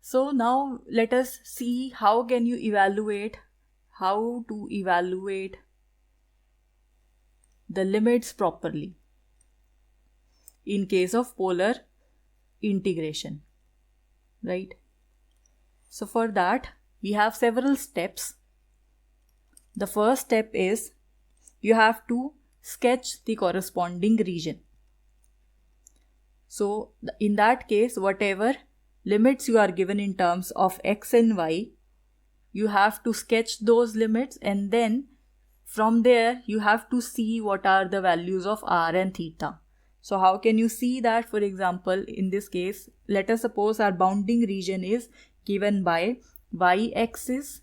So now let us see how to evaluate the limits properly in case of polar integration, right? So for that we have several steps. The first step is you have to sketch the corresponding region. So in that case, whatever limits you are given in terms of x and y, you have to sketch those limits, and then from there you have to see what are the values of r and theta. So how can you see that? For example, in this case, let us suppose our bounding region is given by y-axis.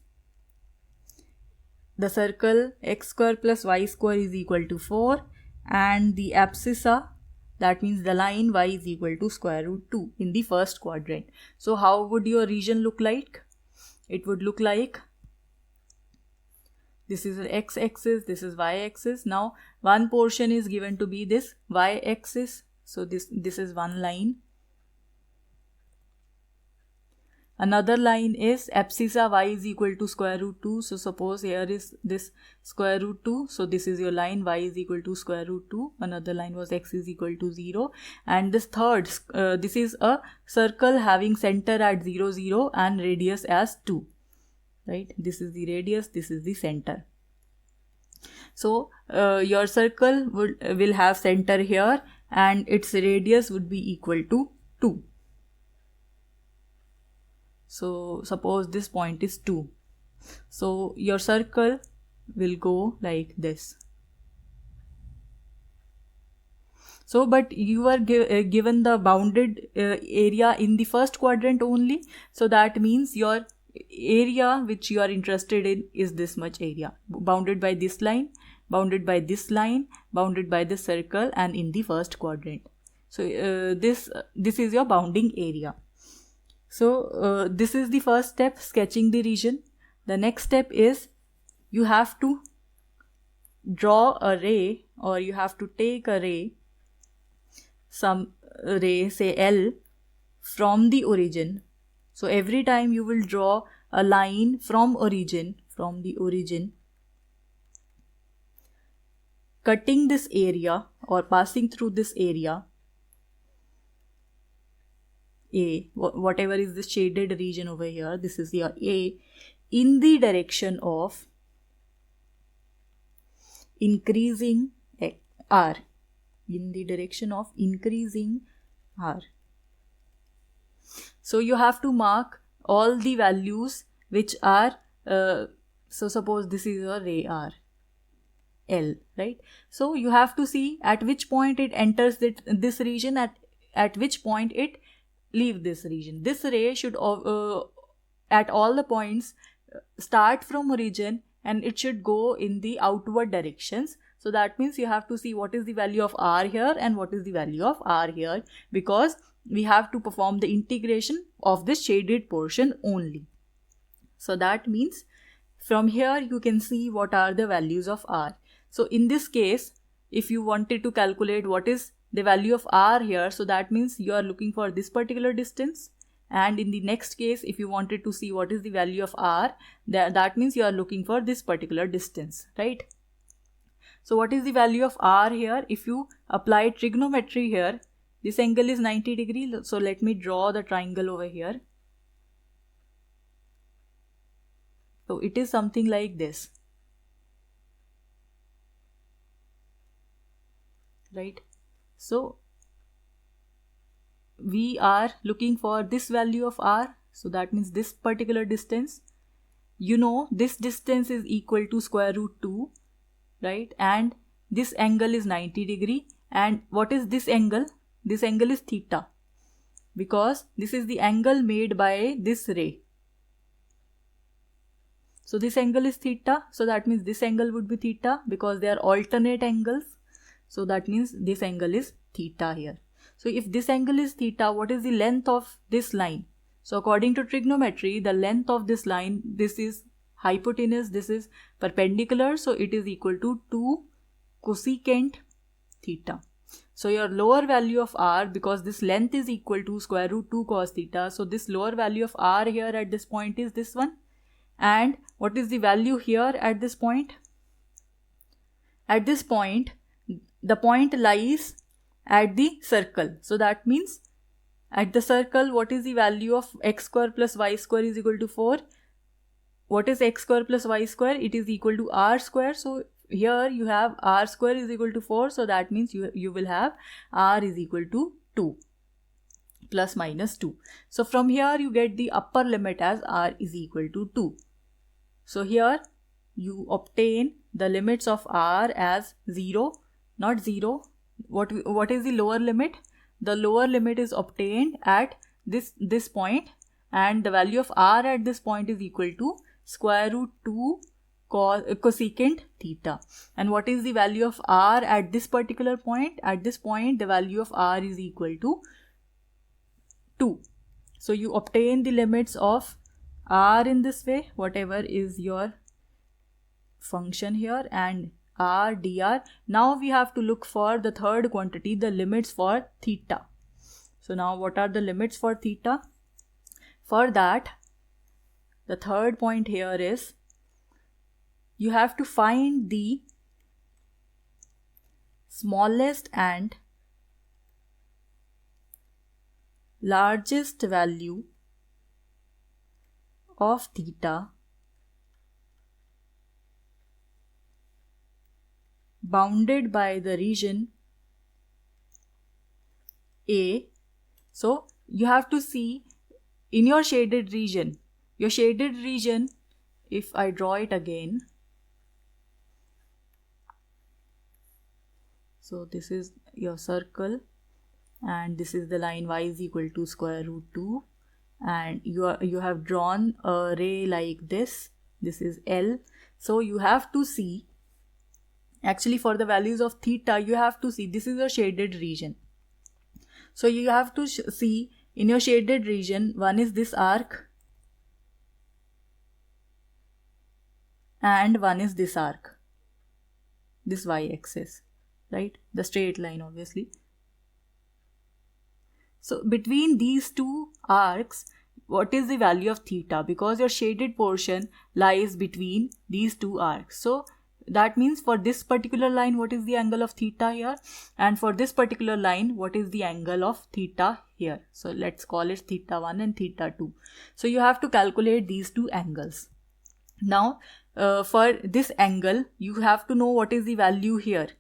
The circle x square plus y square is equal to 4, and the abscissa, that means the line y is equal to square root 2 in the first quadrant. So how would your region look like? It would look like this is x-axis, this is y-axis. Now one portion is given to be this y-axis. So this is one line. Another line is abscissa y is equal to square root 2. So suppose here is this square root 2. So this is your line y is equal to square root 2. Another line was x is equal to 0. And this third, this is a circle having center at 0, 0 and radius as 2. Right? This is the radius, this is the center. So your circle will have center here and its radius would be equal to 2. So suppose this point is 2. So your circle will go like this. So but you are given the bounded area in the first quadrant only. So that means your area which you are interested in is this much area, bounded by this line, bounded by this line, bounded by this circle, and in the first quadrant. So this is your bounding area. So this is the first step, sketching the region. The next step is you have to draw a ray, or you have to take a ray, some ray, say L, from the origin. So every time you will draw a line from the origin, cutting this area or passing through this area, A, whatever is the shaded region over here, this is your A, in the direction of increasing R, in the direction of increasing R. So you have to mark all the values which are, so suppose this is your ray R, L, right? So you have to see at which point it enters this region, at which point it leave this region. This ray should at all the points start from origin and it should go in the outward directions. So that means you have to see what is the value of R here and what is the value of R here, because we have to perform the integration of this shaded portion only. So that means from here you can see what are the values of R. So in this case, if you wanted to calculate what is the value of R here, so that means you are looking for this particular distance, and in the next case if you wanted to see what is the value of R, that means you are looking for this particular distance, right? So what is the value of R here? If you apply trigonometry here, this angle is 90 degrees. So let me draw the triangle over here. So it is something like this, right? So we are looking for this value of R. So that means this particular distance. You know this distance is equal to square root 2, right? And this angle is 90 degrees. And what is this angle? This angle is theta, because this is the angle made by this ray. So this angle is theta. So that means this angle would be theta, because they are alternate angles. So that means this angle is theta here. So if this angle is theta, what is the length of this line? So according to trigonometry, the length of this line, this is hypotenuse, this is perpendicular. So it is equal to 2 cosecant theta. So your lower value of r, because this length is equal to square root 2 cos theta, so this lower value of r here at this point is this one. And what is the value here at this point? At this point, the point lies at the circle. So that means at the circle, what is the value of x square plus y square is equal to 4? What is x square plus y square? It is equal to r square. So here you have r square is equal to 4. So that means you will have r is equal to 2 plus minus 2. So from here you get the upper limit as r is equal to 2. So here you obtain the limits of r as 0, not 0. What is the lower limit? The lower limit is obtained at this point, and the value of r at this point is equal to square root 2 cosecant theta. And what is the value of r at this particular point? At this point, the value of r is equal to 2. So you obtain the limits of r in this way, whatever is your function here, and r dr. Now we have to look for the third quantity, the limits for theta. So now what are the limits for theta? For that, the third point here is you have to find the smallest and largest value of theta bounded by the region A. So you have to see in your shaded region, if I draw it again, so this is your circle and this is the line y is equal to square root 2, and you have drawn a ray like this is L. So you have to see, actually for the values of theta, you have to see this is a shaded region. So you have to see in your shaded region, one is this arc and one is this arc, this y-axis, right? The straight line obviously. So between these two arcs, what is the value of theta? Because your shaded portion lies between these two arcs. So that means for this particular line, what is the angle of theta here? And for this particular line, what is the angle of theta here? So let's call it theta 1 and theta 2. So you have to calculate these two angles. Now, for this angle, you have to know what is the value here.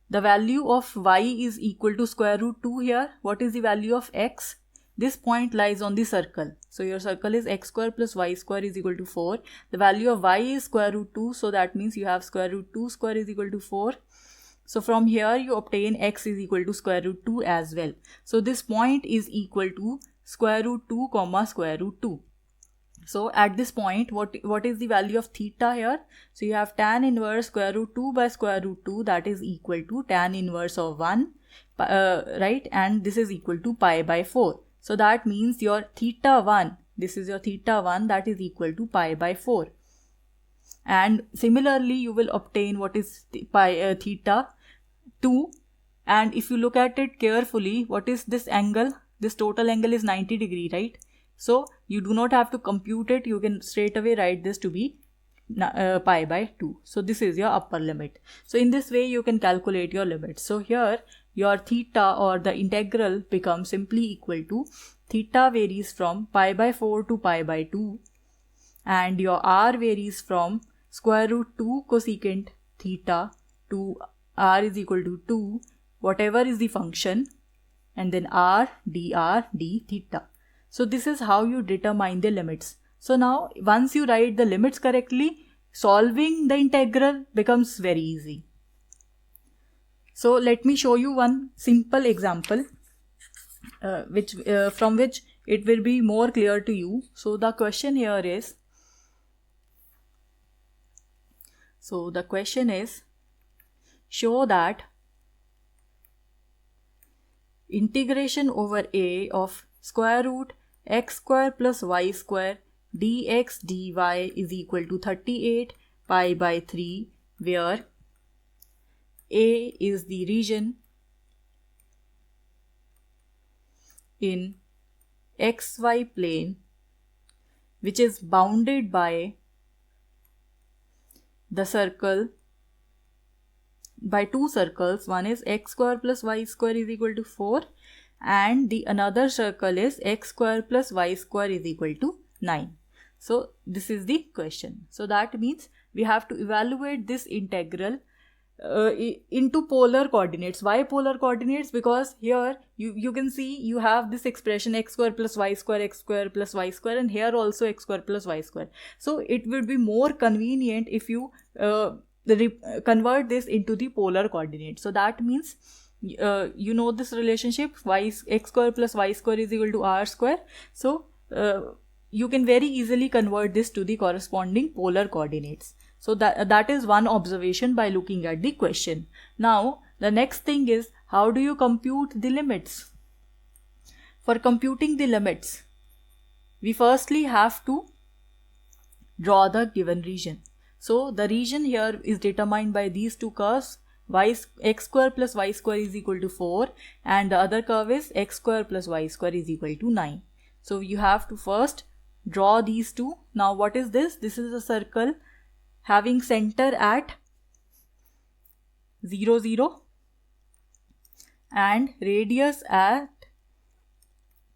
The value of y is equal to square root 2 here. What is the value of x? This point lies on the circle. So your circle is x square plus y square is equal to 4. The value of y is square root 2. So that means you have square root 2 square is equal to 4. So from here you obtain x is equal to square root 2 as well. So this point is equal to square root 2 comma square root 2. So at this point, what is the value of theta here? So you have tan inverse square root 2 by square root 2, that is equal to tan inverse of 1, right? And this is equal to pi by 4. So that means your theta 1, this is your theta 1, that is equal to pi by 4. And similarly, you will obtain what is theta 2. And if you look at it carefully, what is this angle? This total angle is 90 degree, right? So you do not have to compute it. You can straight away write this to be pi by 2. So this is your upper limit. So in this way, you can calculate your limits. So here, your theta or the integral becomes simply equal to theta varies from pi by 4 to pi by 2, and your r varies from square root 2 cosecant theta to r is equal to 2, whatever is the function, and then r dr d theta. So this is how you determine the limits. So now once you write the limits correctly, solving the integral becomes very easy. So let me show you one simple example from which it will be more clear to you. So the question here is, show that integration over a of square root x square plus y square dx dy is equal to 38 pi by 3, where a is the region in xy plane which is bounded by the circle by two circles. One is x square plus y square is equal to 4 and the another circle is x square plus y square is equal to 9. So this is the question. So that means we have to evaluate this integral into polar coordinates. Why polar coordinates? Because here you can see you have this expression x square plus y square, x square plus y square, and here also x square plus y square. So it would be more convenient if you convert this into the polar coordinates. So that means you know this relationship x square plus y square is equal to r square. So you can very easily convert this to the corresponding polar coordinates. So that is one observation by looking at the question. Now the next thing is, how do you compute the limits? For computing the limits, we firstly have to draw the given region. So the region here is determined by these two curves, x square plus y square is equal to 4 and the other curve is x square plus y square is equal to 9. So you have to first draw these two. Now what is this? This is a circle having center at 0, 0 and radius at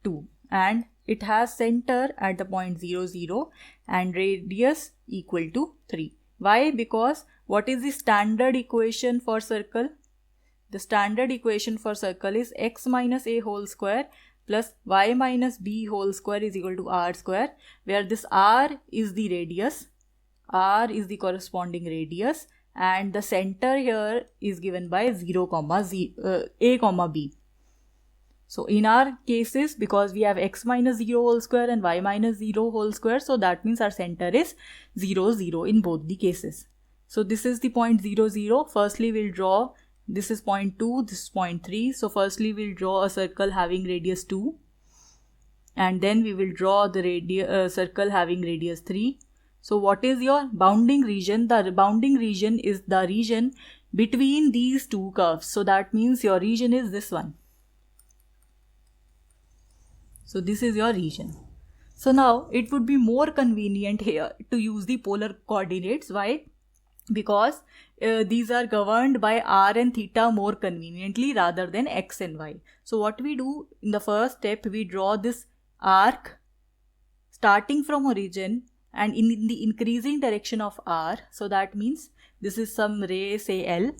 2, and it has center at the point 0, 0 and radius equal to 3. Why? Because what is the standard equation for circle? The standard equation for circle is x minus a whole square plus y minus b whole square is equal to r square, where this r is the radius, r is the corresponding radius, and the center here is given by 0, a comma b. So in our cases, because we have x minus 0 whole square and y minus 0 whole square, so that means our center is 0, 0 in both the cases. So this is the point 0, 0. Firstly we'll draw, this is point 2, this is point 3. So firstly we'll draw a circle having radius 2 and then we will draw the circle having radius 3. So what is your bounding region? The bounding region is the region between these two curves. So that means your region is this one. So this is your region. So now it would be more convenient here to use the polar coordinates. Why? Because these are governed by r and theta more conveniently rather than x and y. So what we do in the first step, we draw this arc starting from origin and in the increasing direction of r. So that means this is some ray, say L.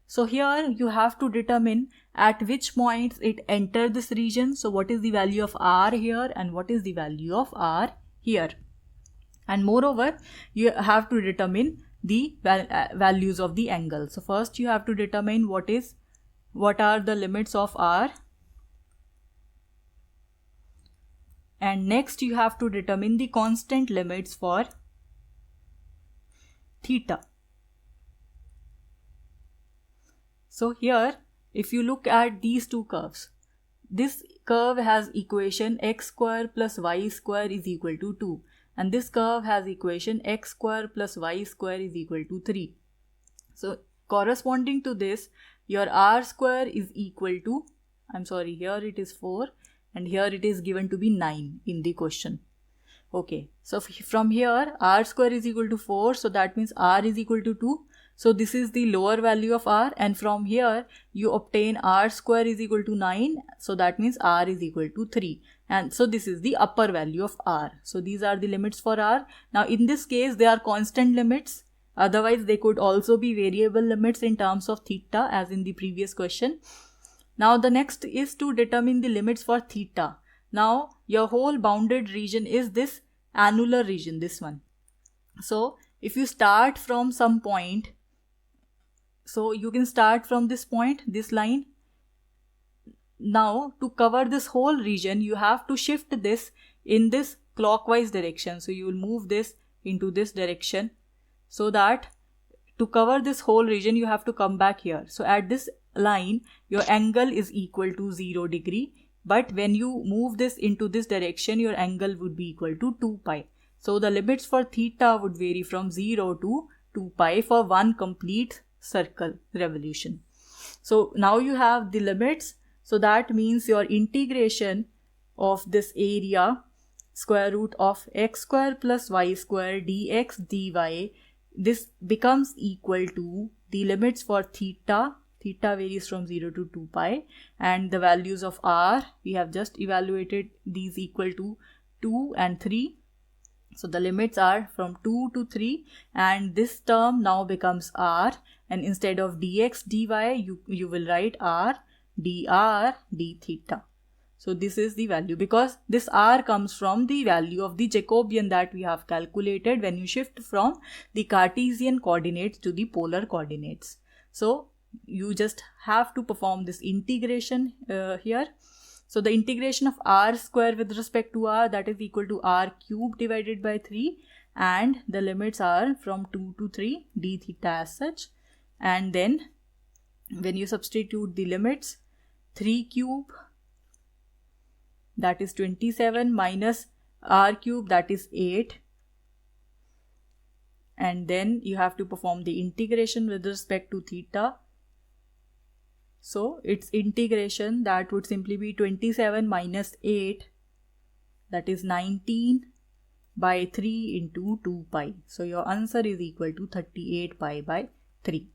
So here you have to determine at which points it entered this region. So what is the value of r here and what is the value of r here. And moreover, you have to determine the values of the angle. So first you have to determine what are the limits of r. And next you have to determine the constant limits for theta. So here, if you look at these two curves, this curve has equation x square plus y square is equal to 2. And this curve has equation x square plus y square is equal to 3. So corresponding to this, your r square is equal to, here it is 4 and here it is given to be 9 in the question. Okay, so from here r square is equal to 4, so that means r is equal to 2. So this is the lower value of r, and from here you obtain r square is equal to 9, so that means r is equal to 3. And so this is the upper value of r. So these are the limits for r. Now in this case they are constant limits, otherwise they could also be variable limits in terms of theta as in the previous question. Now the next is to determine the limits for theta. Now your whole bounded region is this annular region, this one. So if you start from some point, so you can start from this point, this line. Now to cover this whole region, you have to shift this in this clockwise direction. So you will move this into this direction, so that to cover this whole region you have to come back here. So at this line your angle is equal to 0 degree, but when you move this into this direction your angle would be equal to 2 pi. So the limits for theta would vary from 0 to 2 pi for one complete circle revolution. So now you have the limits. So that means your integration of this area, square root of x square plus y square dx dy, this becomes equal to the limits for theta varies from 0 to 2 pi, and the values of r, we have just evaluated these equal to 2 and 3. So the limits are from 2 to 3, and this term now becomes r, and instead of dx dy you will write r dr d theta. So this is the value, because this r comes from the value of the Jacobian that we have calculated when you shift from the Cartesian coordinates to the polar coordinates. So you just have to perform this integration here. So the integration of r square with respect to r, that is equal to r cube divided by 3, and the limits are from 2 to 3 d theta as such. And then when you substitute the limits, 3 cube, that is 27, minus r cube, that is 8, and then you have to perform the integration with respect to theta. So its integration, that would simply be 27 minus 8, that is 19 by 3 into 2 pi. So your answer is equal to 38 pi by 3.